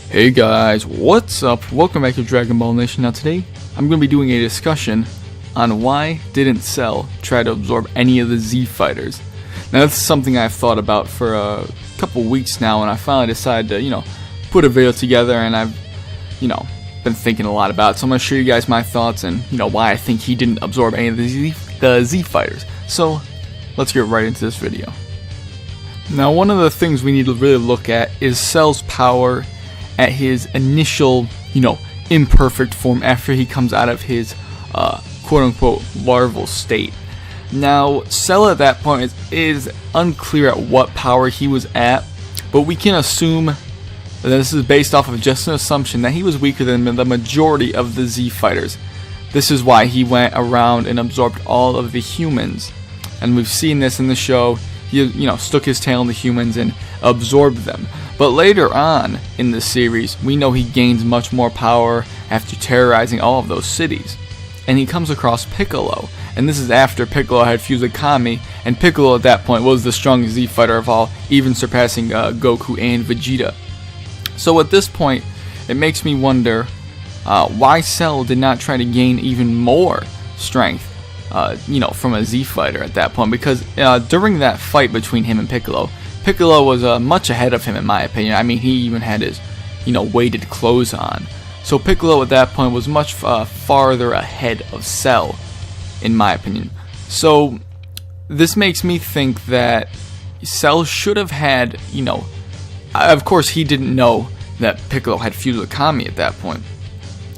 Hey guys, what's up? Welcome back to Dragon Ball Nation. Now today, I'm going to be doing a discussion on why didn't Cell try to absorb any of the Z Fighters. Now that's something I've thought about for a couple weeks now, and I finally decided to, put a video together, and I've, been thinking a lot about it. So I'm going to show you guys my thoughts and, why I think he didn't absorb any of the Z Fighters. So, let's get right into this video. Now one of the things we need to really look at is Cell's power at his initial, imperfect form after he comes out of his quote-unquote larval state. Now, Cell at that point is unclear at what power he was at, but we can assume that this is based off of just an assumption that he was weaker than the majority of the Z Fighters. This is why he went around and absorbed all of the humans. And we've seen this in the show. He, stuck his tail in the humans and absorbed them. But later on in the series, we know he gains much more power after terrorizing all of those cities. And he comes across Piccolo. And this is after Piccolo had fused with Kami, and Piccolo at that point was the strongest Z fighter of all, even surpassing Goku and Vegeta. So at this point, it makes me wonder why Cell did not try to gain even more strength, from a Z fighter at that point. Because during that fight between him and Piccolo was much ahead of him in my opinion. I mean, he even had his, weighted clothes on. So Piccolo at that point was much farther ahead of Cell, in my opinion. So this makes me think that Cell should have had, of course he didn't know that Piccolo had fused with Kami at that point.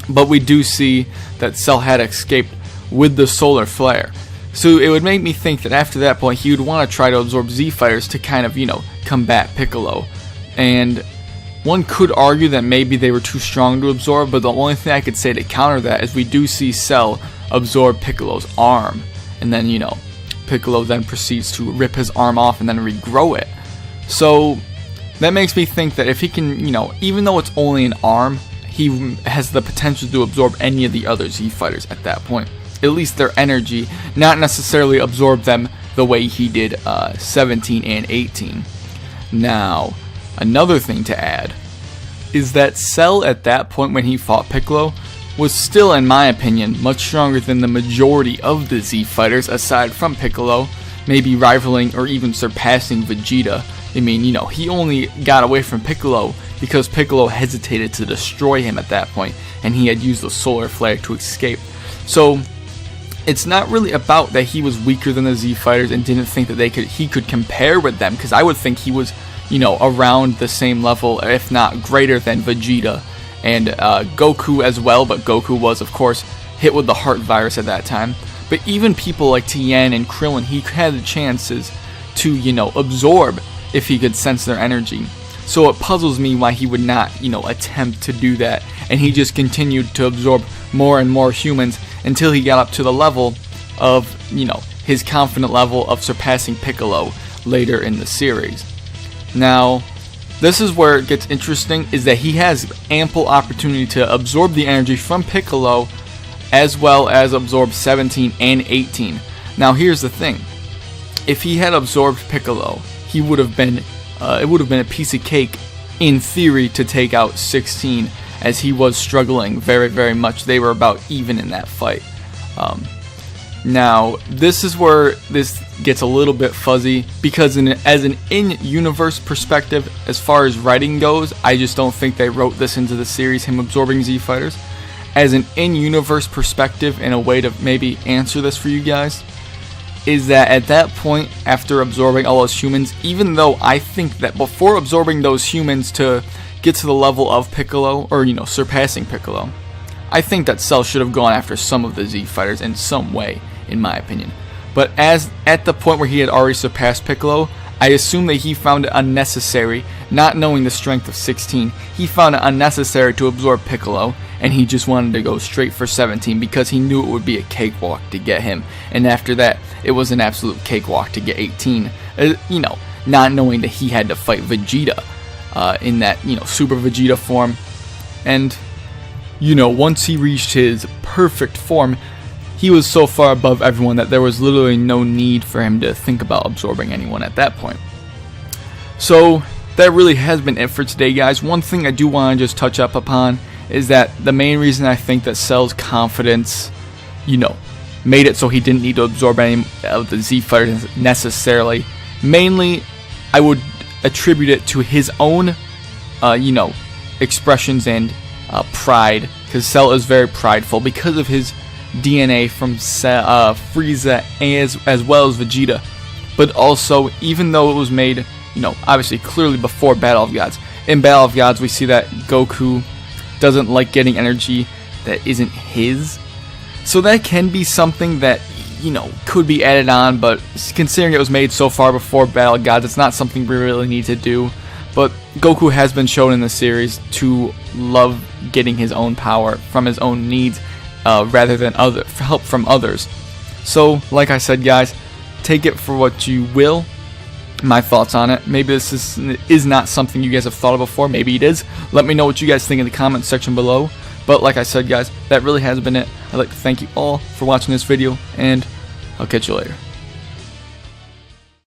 But we do see that Cell had escaped with the solar flare. So it would make me think that after that point he would want to try to absorb Z Fighters to kind of, combat Piccolo. And one could argue that maybe they were too strong to absorb, but the only thing I could say to counter that is we do see Cell absorb Piccolo's arm. And then, Piccolo then proceeds to rip his arm off and then regrow it. So that makes me think that if he can, even though it's only an arm, he has the potential to absorb any of the other Z Fighters at that point. At least their energy, not necessarily absorb them the way he did 17 and 18. Now, another thing to add is that Cell at that point when he fought Piccolo was still, in my opinion, much stronger than the majority of the Z Fighters aside from Piccolo, maybe rivaling or even surpassing Vegeta. I mean, he only got away from Piccolo because Piccolo hesitated to destroy him at that point, and he had used the solar flare to escape. So it's not really about that he was weaker than the Z Fighters and didn't think that he could compare with them, because I would think he was, around the same level, if not greater than Vegeta and Goku as well. But Goku was, of course, hit with the heart virus at that time. But even people like Tien and Krillin, he had the chances to, absorb if he could sense their energy. So it puzzles me why he would not, attempt to do that, and he just continued to absorb more and more humans until he got up to the level of, his confident level of surpassing Piccolo later in the series. Now, this is where it gets interesting, is that he has ample opportunity to absorb the energy from Piccolo as well as absorb 17 and 18. Now here's the thing, if he had absorbed Piccolo, he would have been, it would have been a piece of cake in theory to take out 16, as he was struggling very, very much. They were about even in that fight. Now, this is where this gets a little bit fuzzy, because as an in-universe perspective, as far as writing goes, I just don't think they wrote this into the series, him absorbing Z Fighters. As an in-universe perspective, and a way to maybe answer this for you guys, is that at that point, after absorbing all those humans, even though I think that before absorbing those humans to get to the level of Piccolo, or surpassing Piccolo, I think that Cell should have gone after some of the Z Fighters in some way, in my opinion. But at the point where he had already surpassed Piccolo, I assume that he found it unnecessary, not knowing the strength of 16, he found it unnecessary to absorb Piccolo, and he just wanted to go straight for 17 because he knew it would be a cakewalk to get him. And after that, it was an absolute cakewalk to get 18, not knowing that he had to fight Vegeta in that, Super Vegeta form. And, once he reached his perfect form, he was so far above everyone that there was literally no need for him to think about absorbing anyone at that point. So that really has been it for today, guys. One thing I do want to just touch up upon is that the main reason I think that Cell's confidence, made it so he didn't need to absorb any of the Z fighters necessarily. Mainly, I would attribute it to his own, expressions and pride, because Cell is very prideful because of his DNA from Frieza as well as Vegeta. But also, even though it was made, obviously clearly before Battle of Gods, in Battle of Gods we see that Goku doesn't like getting energy that isn't his. So that can be something that, could be added on, but considering it was made so far before Battle of Gods, it's not something we really need to do. But Goku has been shown in the series to love getting his own power from his own needs rather than help from others. So, like I said, guys, take it for what you will. My thoughts on it. Maybe this is not something you guys have thought of before. Maybe it is. Let me know what you guys think in the comments section below. But like I said, guys, that really has been it. I'd like to thank you all for watching this video, and I'll catch you later.